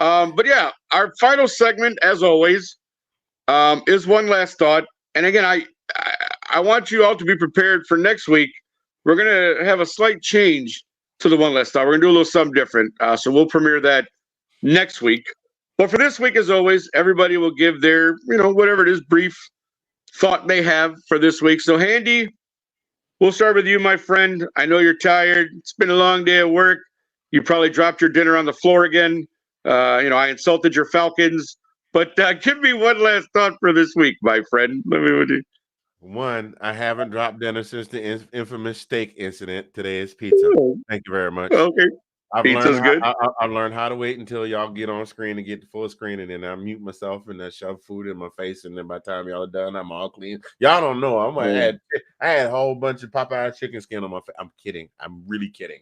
But yeah, our final segment, as always, is one last thought. And again, I I want you all to be prepared for next week. We're gonna have a slight change to the one last thought. We're gonna do a little something different. So we'll premiere that next week. But for this week, as always, everybody will give their, whatever it is, brief thought they have for this week. So, Handy, we'll start with you, my friend. I know you're tired. It's been a long day at work. You probably dropped your dinner on the floor again. I insulted your Falcons. But give me one last thought for this week, my friend. Let me. One, I haven't dropped dinner since the infamous steak incident. Today is pizza. Thank you very much. Okay, pizza's good. I've learned how to wait until y'all get on screen and get the full screen, and then I mute myself and I shove food in my face, and then by the time y'all are done, I'm all clean. Y'all don't know. I had a whole bunch of Popeye chicken skin on my face. I'm kidding. I'm really kidding.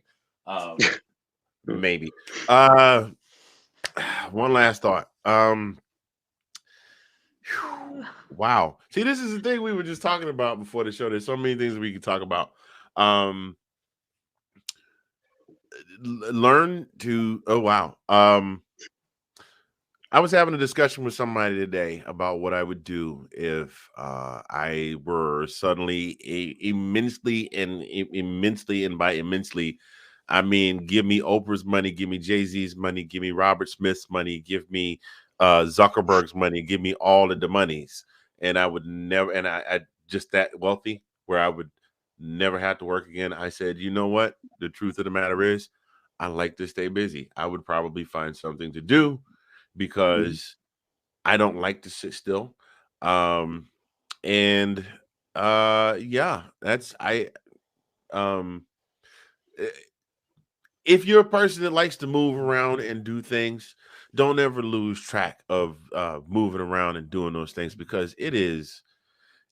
Maybe. One last thought. Wow. See, this is the thing we were just talking about before the show. There's so many things we could talk about. Learn to. Oh wow. I was having a discussion with somebody today about what I would do if I were suddenly immensely, and by immensely, I mean, give me Oprah's money, give me Jay-Z's money, give me Robert Smith's money, give me Zuckerberg's money, give me all of the monies. And I would never, and I just that wealthy where I would never have to work again. I said, you know what? The truth of the matter is, I like to stay busy. I would probably find something to do because I don't like to sit still. And yeah, that's um if you're a person that likes to move around and do things, don't ever lose track of moving around and doing those things, because it is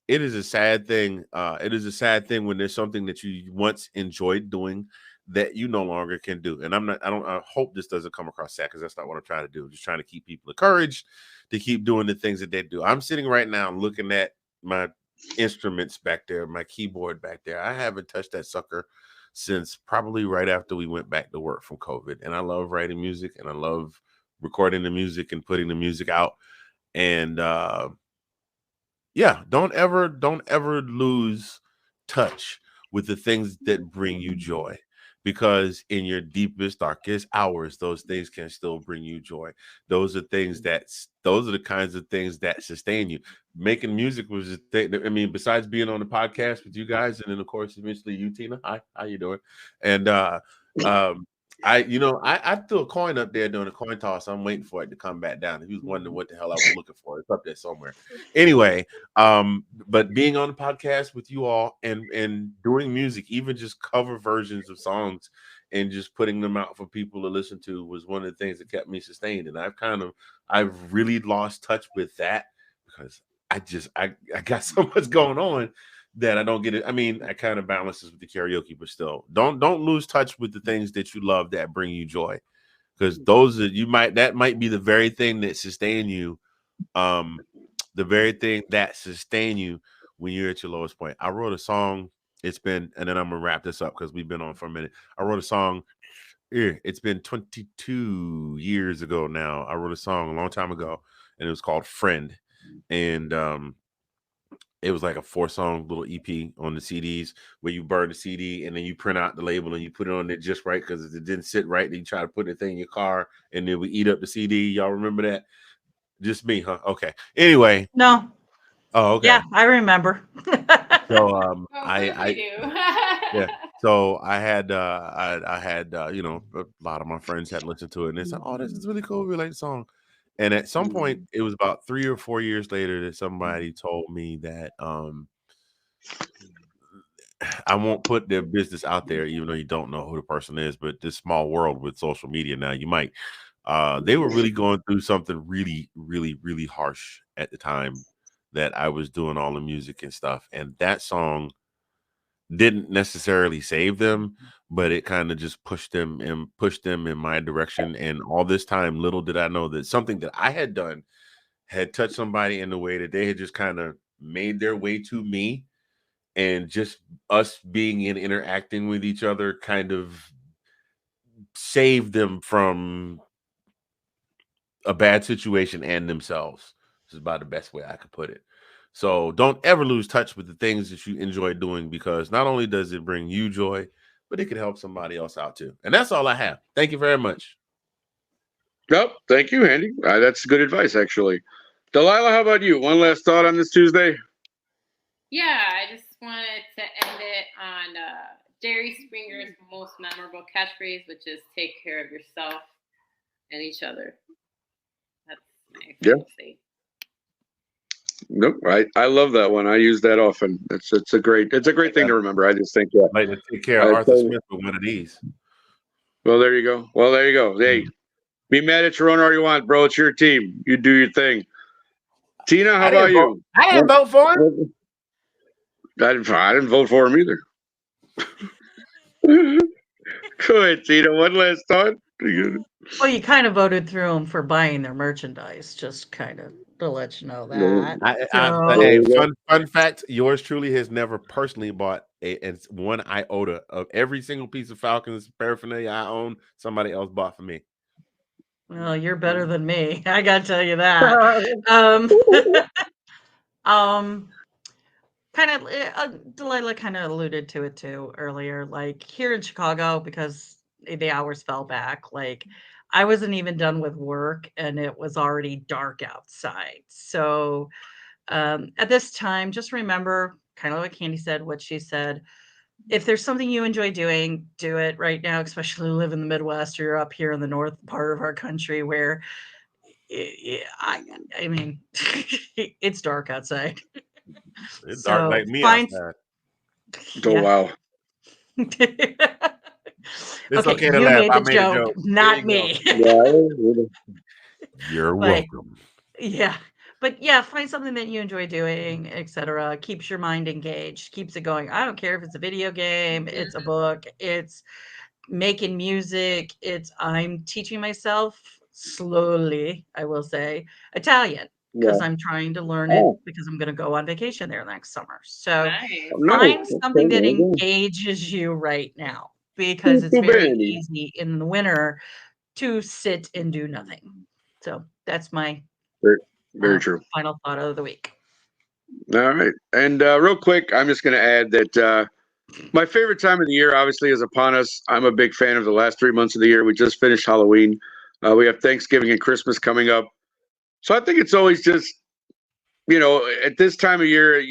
a sad thing. It is a sad thing when there's something that you once enjoyed doing that you no longer can do. And I hope this doesn't come across sad, because that's not what I'm trying to do. I'm just trying to keep people encouraged to keep doing the things that they do. I'm sitting right now looking at my instruments back there, my keyboard back there. I haven't touched that sucker since probably right after we went back to work from COVID. And I love writing music, and I love recording the music and putting the music out. And yeah, don't ever lose touch with the things that bring you joy, because in your deepest, darkest hours, those things can still bring you joy. Those are the kinds of things that sustain you. Making music was a thing. I mean, besides being on the podcast with you guys, and then of course eventually you, Tina. Hi, how you doing? And um I threw a coin up there during a coin toss. I'm waiting for it to come back down. If you was wondering what the hell I was looking for, it's up there somewhere. Anyway, but being on the podcast with you all and doing music, even just cover versions of songs and just putting them out for people to listen to, was one of the things that kept me sustained. And I've really lost touch with that, because I got so much going on that I don't get it. I mean, I kind of balances with the karaoke, but still, don't lose touch with the things that you love that bring you joy, because that might be the very thing that sustain you, um, the very thing that sustain you when you're at your lowest point. I wrote a song. And then I'm gonna wrap this up because we've been on for a minute. I wrote a song. It's been 22 years ago now. I wrote a song a long time ago, and it was called "Friend," and it was like a 4-song little EP on the CDs, where you burn the CD and then you print out the label and you put it on there just right, because it didn't sit right. Then you try to put the thing in your car, and then we eat up the CD. Y'all remember that? Just me, huh? Okay. Anyway. No. Oh, Yeah, okay. I remember. So Of course we I do. yeah. So I had a lot of my friends had listened to it, and they said, "Oh, this is really cool. We like the song." And at some point, it was about 3 or 4 years later, that somebody told me that I won't put their business out there, even though you don't know who the person is. But this small world with social media now, you might. They were really going through something really, really, really harsh at the time that I was doing all the music and stuff, and that song didn't necessarily save them, but it kind of just pushed them in my direction. And all this time, little did I know that something that I had done had touched somebody in the way that they had just kind of made their way to me, and just us being and interacting with each other kind of saved them from a bad situation and themselves. This is about the best way I could put it. So don't ever lose touch with the things that you enjoy doing, because not only does it bring you joy, but it could help somebody else out too. And that's all I have. Thank you very much. Nope. Thank you, Andy. That's good advice, actually. Delilah, how about you? One last thought on this Tuesday? Yeah, I just wanted to end it on Jerry Springer's most memorable catchphrase, which is "Take care of yourself and each other." That's my Yeah. final say. Nope. I love that one. I use that often. It's a great thing to remember. I just think that. I'd like to take care of I Arthur totally- Smith with one of these. well, there you go. Well, there you go. Hey, be mad at your own all you want, bro. It's your team. You do your thing. Tina, how about you? I didn't vote for him. I didn't vote for him either. Go ahead, Tina. One last thought. Well, you kind of voted through them for buying their merchandise, just kind of to let you know that. Hey, fun fact: yours truly has never personally bought one iota of every single piece of Falcons paraphernalia I own. Somebody else bought for me. Well, you're better than me. I gotta tell you that. Kind of, Delilah kind of alluded to it too earlier. Like here in Chicago, because the hours fell back, like I wasn't even done with work and it was already dark outside. So at this time, just remember, kind of like Candy said, what she said. If there's something you enjoy doing, do it right now, especially live in the Midwest or you're up here in the north part of our country where I mean, it's dark outside. It's So dark like me find, outside. Oh, yeah. wow. It's okay to you laugh. made I the made a joke, joke. not There you me. Yeah. You're But welcome. yeah, but yeah, find something that you enjoy doing, etc. Keeps your mind engaged, keeps it going. I don't care if it's a video game, it's a book, it's making music, I'm teaching myself slowly, I will say, Italian because Yeah. I'm trying to learn it Oh, because I'm going to go on vacation there next summer. So Nice. find nice. something that Okay. engages you right now because it's Too very bad. easy in the winter to sit and do nothing. So that's my Very, very true. final thought of the week. All right. And real quick, I'm just going to add that my favorite time of the year, obviously, is upon us. I'm a big fan of the last 3 months of the year. We just finished Halloween. We have Thanksgiving and Christmas coming up. So I think it's always just, at this time of year,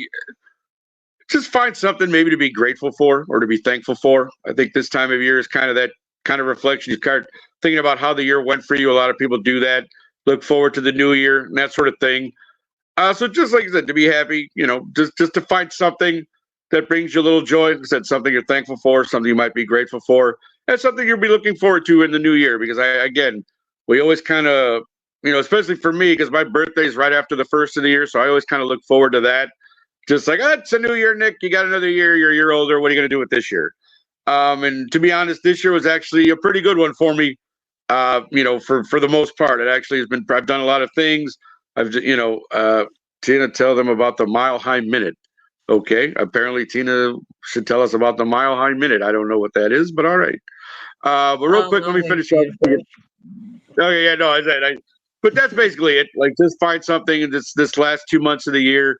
just find something maybe to be grateful for or to be thankful for. I think this time of year is kind of that kind of reflection. You start thinking about how the year went for you. A lot of people do that. Look forward to the new year and that sort of thing. So just like I said, to be happy, just to find something that brings you a little joy. Like I said, something you're thankful for, something you might be grateful for, and something you'll be looking forward to in the new year. Because we always kind of, especially for me, because my birthday is right after the first of the year, so I always kind of look forward to that. Just like, it's a new year, Nick. You got another year. You're a year older. What are you going to do with this year? And to be honest, this year was actually a pretty good one for me. For the most part, it actually has been. I've done a lot of things. Tina, tell them about the Mile High Minute. Okay, apparently Tina should tell us about the Mile High Minute. I don't know what that is, but all right. But real quick, let me We'll wait finish for up. you to finish. Okay, yeah, no, but that's basically it. Like, just find something in this last 2 months of the year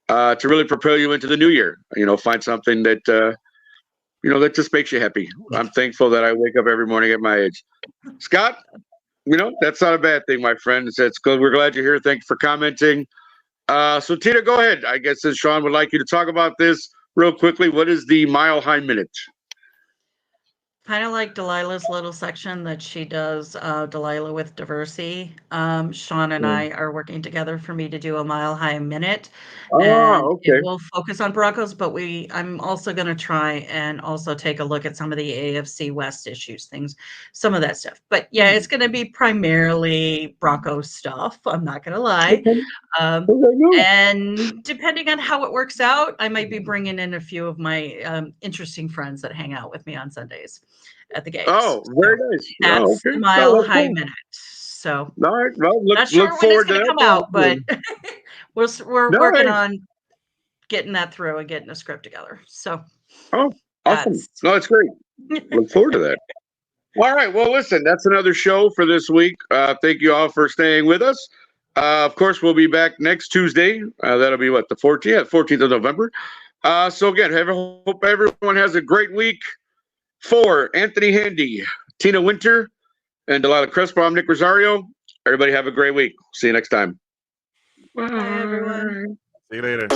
to really propel you into the new year. Find something that that just makes you happy. I'm thankful that I wake up every morning at my age. Scott, that's not a bad thing, my friend. It's good. We're glad you're here. Thank you for commenting. So Tina, go ahead. I guess since Sean would like you to talk about this real quickly, what is the Mile High Minute? Kind of like Delilah's little section that she does, Delilah with Diversity. Sean and I are working together for me to do a Mile High Minute, and it Okay. will focus on Broncos, but I'm also going to try and also take a look at some of the AFC West issues, some of that stuff. But yeah, it's going to be primarily Broncos stuff. I'm not going to lie. And depending on how it works out, I might be bringing in a few of my interesting friends that hang out with me on Sundays at the games. Oh, very nice. That's Okay. the Mile That's High cool. Minute. So All right. Well, not look sure when it's forward to going to that. come out, but we're No, working hey. on getting that through and getting a script together. So Oh, awesome. that's No, it's great. Look forward to that. All right. Well, listen, that's another show for this week. Thank you all for staying with us. Of course, we'll be back next Tuesday. That'll be what, the 14th? Yeah, 14th of November. So again, hope everyone has a great week. For Anthony Handy, Tina Winter, and Delilah Crespo, I'm Nick Rosario. Everybody have a great week. See you next time. Bye, everyone. See you later.